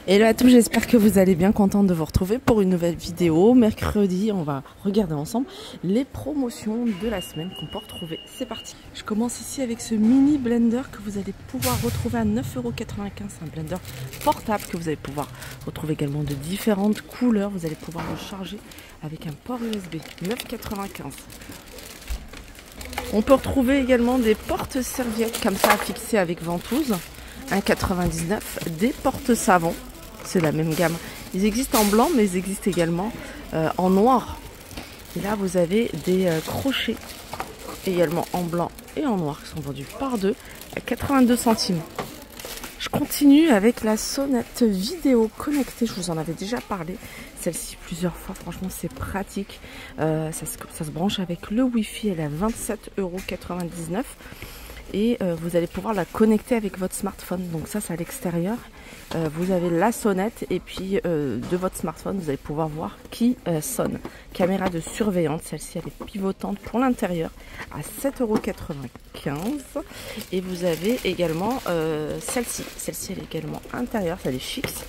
Hello à tous, j'espère que vous allez bien, contente de vous retrouver pour une nouvelle vidéo. Mercredi, on va regarder ensemble les promotions de la semaine qu'on peut retrouver. C'est parti. Je commence ici avec ce mini blender que vous allez pouvoir retrouver à 9,95 €. C'est un blender portable que vous allez pouvoir retrouver également de différentes couleurs. Vous allez pouvoir le charger avec un port USB. 9,95 €. On peut retrouver également des porte-serviettes comme ça à fixer avec ventouse. 1,99 €. Des porte-savons. C'est la même gamme. Ils existent en blanc, mais ils existent également en noir. Et là, vous avez des crochets également en blanc et en noir qui sont vendus par deux à 82 centimes. Je continue avec la sonnette vidéo connectée. Je vous en avais déjà parlé. Celle-ci plusieurs fois. Franchement, c'est pratique. Ça se branche avec le Wi-Fi. Elle est à 27,99 €. Et vous allez pouvoir la connecter avec votre smartphone. Donc ça, c'est à l'extérieur. Vous avez la sonnette et puis de votre smartphone, vous allez pouvoir voir qui sonne. Caméra de surveillance, celle-ci elle est pivotante pour l'intérieur à 7,95 €. Et vous avez également celle-ci. Celle-ci elle est également intérieure, elle est fixe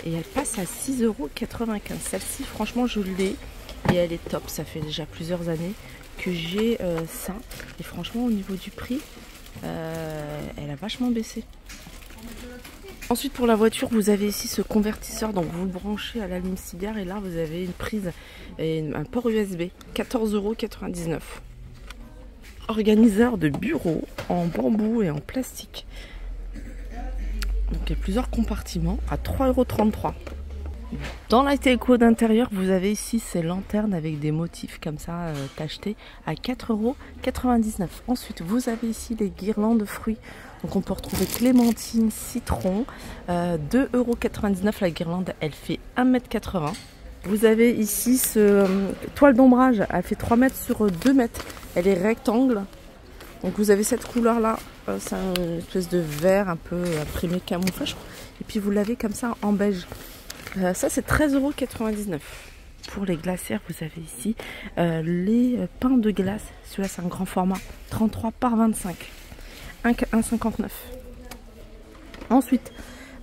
et elle passe à 6,95 €. Celle-ci, franchement, je l'ai et elle est top. Ça fait déjà plusieurs années que j'ai ça. Et franchement, au niveau du prix, elle a vachement baissé. Ensuite, pour la voiture, vous avez ici ce convertisseur, donc vous le branchez à l'allume-cigare et là vous avez une prise et un port USB, 14,99 €. Organiseur de bureau en bambou et en plastique. Donc il y a plusieurs compartiments à 3,33 €. Dans la déco d'intérieur, vous avez ici ces lanternes avec des motifs comme ça tachetés à 4,99 €. Ensuite, vous avez ici les guirlandes de fruits. Donc on peut retrouver clémentine, citron, 2,99 € la guirlande, elle fait 1,80 m. Vous avez ici ce toile d'ombrage, elle fait 3 mètres sur 2 mètres. Elle est rectangle. Donc vous avez cette couleur là, c'est une espèce de vert un peu imprimé camouflage. Et puis vous l'avez comme ça en beige. Ça c'est 13,99 €. Pour les glacières, vous avez ici les pains de glace. Celui-là c'est un grand format, 33 par 25. 1,59 €. Ensuite,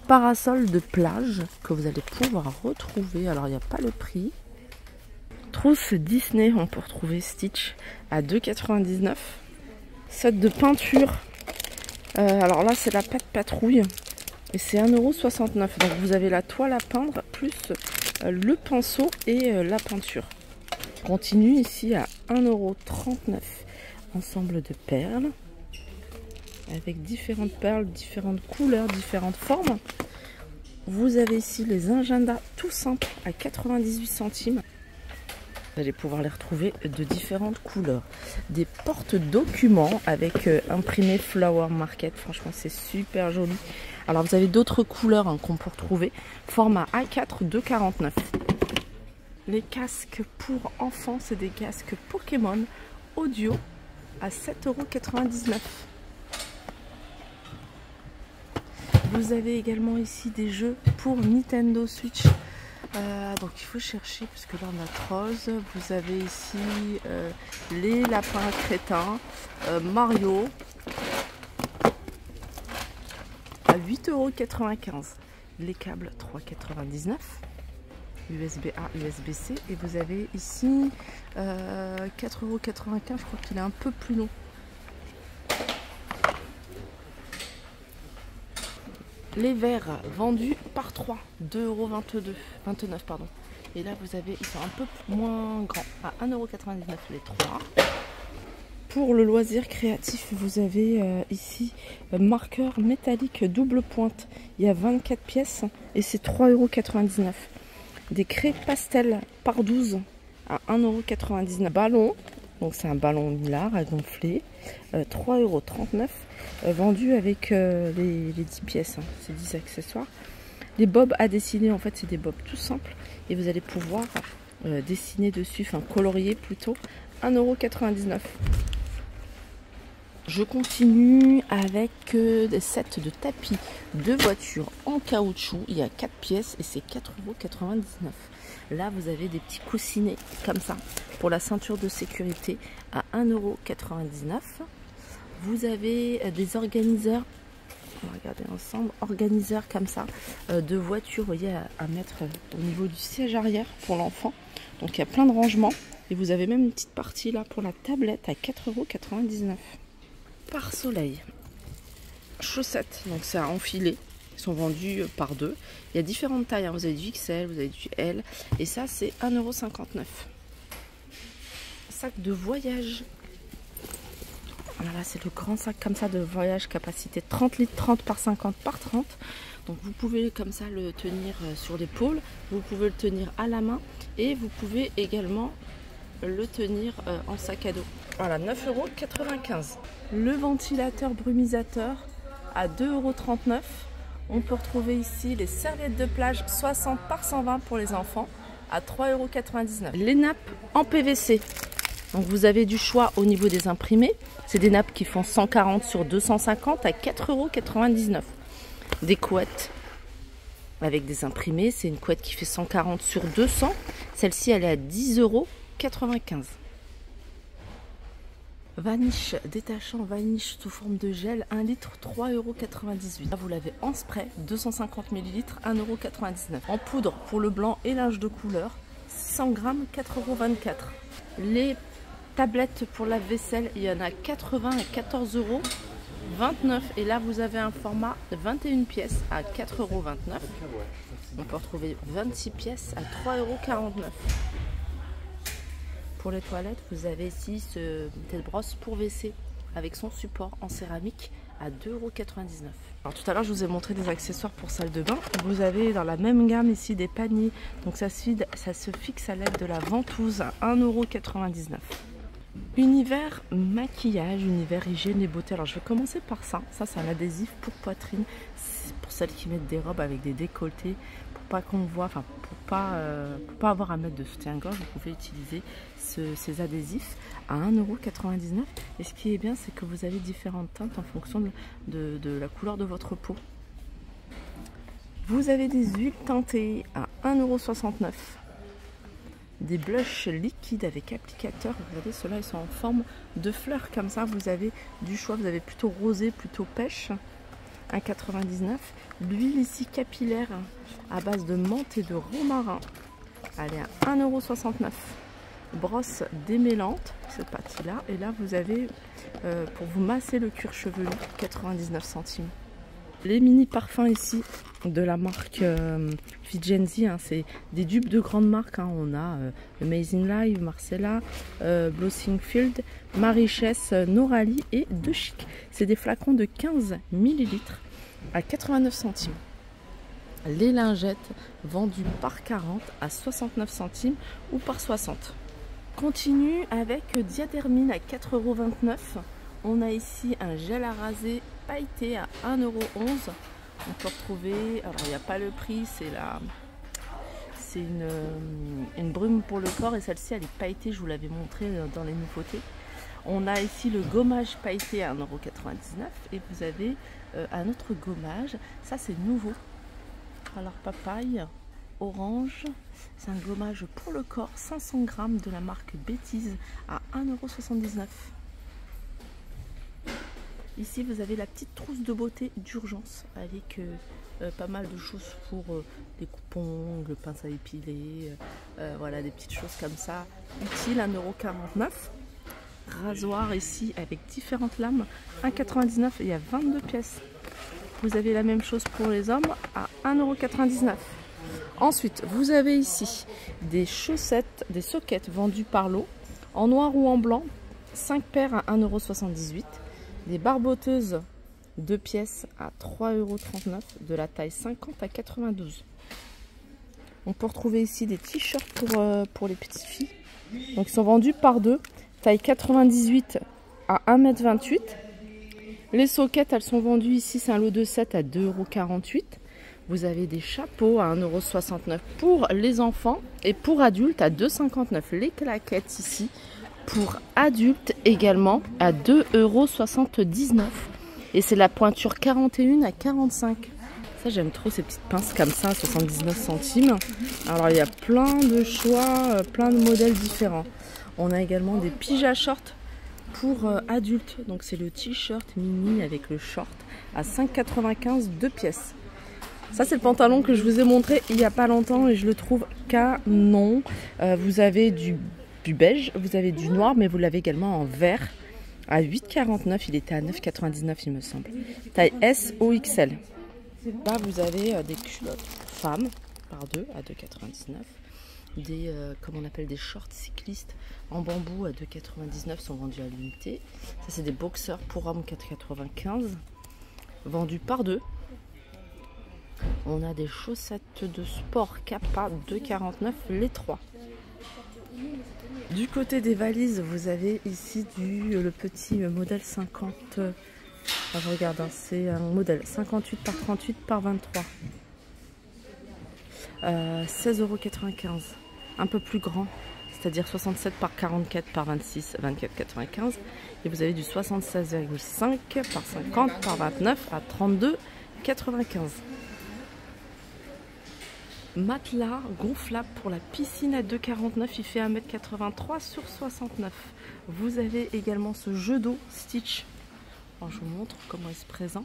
parasol de plage que vous allez pouvoir retrouver. Alors, il n'y a pas le prix. Trousse Disney, on peut retrouver Stitch à 2,99 €. Set de peinture. Alors là, c'est la pâte patrouille. Et c'est 1,69 €. Donc, vous avez la toile à peindre plus le pinceau et la peinture. On continue ici à 1,39 €. Ensemble de perles. Avec différentes perles, différentes couleurs, différentes formes. Vous avez ici les agendas tout simples à 98 centimes. Vous allez pouvoir les retrouver de différentes couleurs. Des porte-documents avec imprimé Flower Market. Franchement, c'est super joli. Alors, vous avez d'autres couleurs qu'on peut retrouver. Format A4, 2,49 €. Les casques pour enfants, c'est des casques Pokémon audio à 7,99 €. Vous avez également ici des jeux pour Nintendo Switch. Donc il faut chercher parce que là on a Troz. Vous avez ici les lapins crétins, Mario à 8,95 €. Les câbles 3,99 €. USB-A, USB-C. Et vous avez ici 4,95 €. Je crois qu'il est un peu plus long. Les verres vendus par 3, 2,29 €. Et là, vous avez, ils sont un peu moins grands, à 1,99 € les 3. Pour le loisir créatif, vous avez ici marqueur métallique double pointe. Il y a 24 pièces et c'est 3,99 €. Des craies pastel par 12 à 1,99 €. Ballon, donc c'est un ballon millard à gonfler, 3,39 €, vendu avec les 10 pièces, hein, c'est 10 accessoires. Les bobs à dessiner, en fait c'est des bobs tout simples et vous allez pouvoir dessiner dessus, enfin colorier plutôt, 1,99 €. Je continue avec des sets de tapis de voiture en caoutchouc. Il y a 4 pièces et c'est 4,99 €. Là, vous avez des petits coussinets comme ça pour la ceinture de sécurité à 1,99 €. Vous avez des organiseurs On va regarder ensemble. Organiseur comme ça de voitures, vous voyez, à mettre au niveau du siège arrière pour l'enfant. Donc il y a plein de rangements. Et vous avez même une petite partie là pour la tablette à 4,99 €. Par soleil. Chaussettes, donc c'est à enfiler. Ils sont vendus par deux. Il y a différentes tailles, hein. Vous avez du XL, vous avez du L. Et ça, c'est 1,59 €. Sac de voyage. Voilà, c'est le grand sac comme ça de voyage, capacité 30 litres, 30 par 50 par 30. Donc vous pouvez comme ça le tenir sur l'épaule, vous pouvez le tenir à la main et vous pouvez également le tenir en sac à dos. Voilà, 9,95 €. Le ventilateur brumisateur à 2,39 €. On peut retrouver ici les serviettes de plage 60 par 120 pour les enfants à 3,99 €. Les nappes en PVC. Donc vous avez du choix au niveau des imprimés. C'est des nappes qui font 140 sur 250 à 4,99 €. Des couettes avec des imprimés. C'est une couette qui fait 140 sur 200. Celle-ci, elle est à 10,95 €. Vaniche détachant, vaniche sous forme de gel, 1 litre, 3,98 €. Là, vous l'avez en spray, 250 ml, 1,99 €. En poudre pour le blanc et linge de couleur, 100 grammes, 4,24 €. Les tablettes pour la vaisselle, il y en a 80 à 14,29 €. Et là, vous avez un format de 21 pièces à 4,29 €. On peut retrouver 26 pièces à 3,49 €. Pour les toilettes, vous avez ici ce tête-brosse pour WC avec son support en céramique à 2,99 €. Alors tout à l'heure, je vous ai montré des accessoires pour salle de bain. Vous avez dans la même gamme ici des paniers. Donc ça se fixe à l'aide de la ventouse à 1,99 €. Univers maquillage, univers hygiène et beauté. Alors je vais commencer par ça. Ça, c'est un adhésif pour poitrine. C'est pour celles qui mettent des robes avec des décolletés. Pour pas qu'on voit, enfin pour pas avoir à mettre de soutien-gorge, vous pouvez utiliser ces adhésifs à 1,99 €. Et ce qui est bien, c'est que vous avez différentes teintes en fonction de la couleur de votre peau. Vous avez des huiles teintées à 1,69 €. Des blushs liquides avec applicateur. Regardez, ceux-là, ils sont en forme de fleurs comme ça. Vous avez du choix. Vous avez plutôt rosé, plutôt pêche. 1,99 €. L'huile ici capillaire à base de menthe et de romarin. Elle est à 1,69 €. Brosse démêlante, cette partie-là. Et là, vous avez, pour vous masser le cuir chevelu, 99 centimes. Les mini parfums ici de la marque Vigenzi, hein, c'est des dupes de grandes marques. Hein. On a Amazing Live, Marcella, Blossingfield, Marichesse, Norali et De Chic. C'est des flacons de 15 ml à 89 centimes. Les lingettes vendues par 40 à 69 centimes ou par 60. Continue avec Diadermine à 4,29 €. On a ici un gel à raser pailleté à 1,11 €. On peut retrouver, alors il n'y a pas le prix, c'est une brume pour le corps et celle-ci elle est pailletée, je vous l'avais montré dans les nouveautés. On a ici le gommage pailleté à 1,99 € et vous avez un autre gommage, ça c'est nouveau. Alors papaye, orange, c'est un gommage pour le corps, 500 grammes de la marque Bêtise à 1,79 €. Ici, vous avez la petite trousse de beauté d'urgence avec pas mal de choses pour les coupons, le pince à épiler, voilà, des petites choses comme ça, utiles, 1,49 €. Rasoir ici avec différentes lames, 1,99 €, il y a 22 pièces. Vous avez la même chose pour les hommes à 1,99 €. Ensuite, vous avez ici des chaussettes, des soquettes vendues par lot, en noir ou en blanc, 5 paires à 1,78 €. Des barboteuses 2 pièces à 3,39 € de la taille 50 à 92. On peut retrouver ici des t-shirts pour les petites filles. Donc ils sont vendus par deux, taille 98 à 1,28 m. Les soquettes, elles sont vendues ici, c'est un lot de 7 à 2,48 €. Vous avez des chapeaux à 1,69 € pour les enfants et pour adultes à 2,59 €. Les claquettes ici pour adultes également à 2,79 € et c'est la pointure 41 à 45. Ça j'aime trop ces petites pinces comme ça à 79 centimes. Alors il y a plein de choix, plein de modèles différents. On a également des pyjamas shorts pour adultes. Donc c'est le t-shirt mini avec le short à 5,95 2 pièces. Ça c'est le pantalon que je vous ai montré il n'y a pas longtemps et je le trouve canon. Vous avez du beige, vous avez du noir, mais vous l'avez également en vert à 8,49. Il était à 9,99 il me semble. Taille S ou XL. Là vous avez des culottes femmes par deux à 2,99. Des comme on appelle des shorts cyclistes en bambou à 2,99 sont vendus à l'unité. Ça c'est des boxers pour hommes 4,95 vendus par deux. On a des chaussettes de sport Kappa 2,49 les 3. Du côté des valises, vous avez ici le petit modèle 50. Je regarde, hein, c'est un modèle 58 par 38 par 23. 16,95 €. Un peu plus grand, c'est-à-dire 67 par 44 par 26, 24,95. Et vous avez du 76,5 par 50 par 29 à 32,95. Matelas gonflable pour la piscine à 2,49 €, il fait 1,83 m sur 69. Vous avez également ce jeu d'eau Stitch. Alors, je vous montre comment il se présente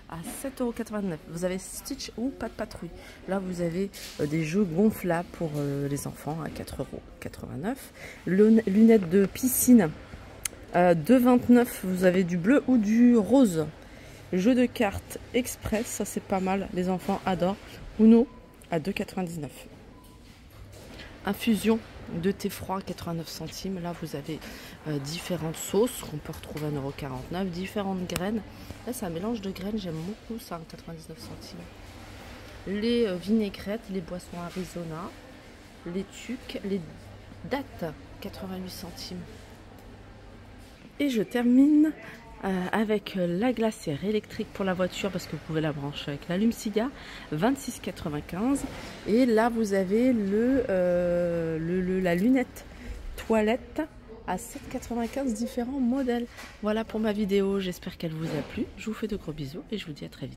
à 7,89 €. Vous avez Stitch ou Pas de patrouille. Là, vous avez des jeux gonflables pour les enfants à 4,89 €. Lunettes de piscine 2,29 €. Vous avez du bleu ou du rose. Jeu de cartes express, ça c'est pas mal. Les enfants adorent. Uno à 2,99 €. Infusion de thé froid 89 centimes. Là vous avez différentes sauces qu'on peut retrouver à 1,49 €. Différentes graines. Là c'est un mélange de graines, j'aime beaucoup ça, 99 centimes. Les vinaigrettes, les boissons Arizona, les tucs, les dattes 88 centimes. Et je termine avec la glacière électrique pour la voiture parce que vous pouvez la brancher avec l'allume-cigare, 26,95 €. Et là vous avez la lunette toilette à 7,95 €, différents modèles. Voilà pour ma vidéo, j'espère qu'elle vous a plu. Je vous fais de gros bisous et je vous dis à très vite.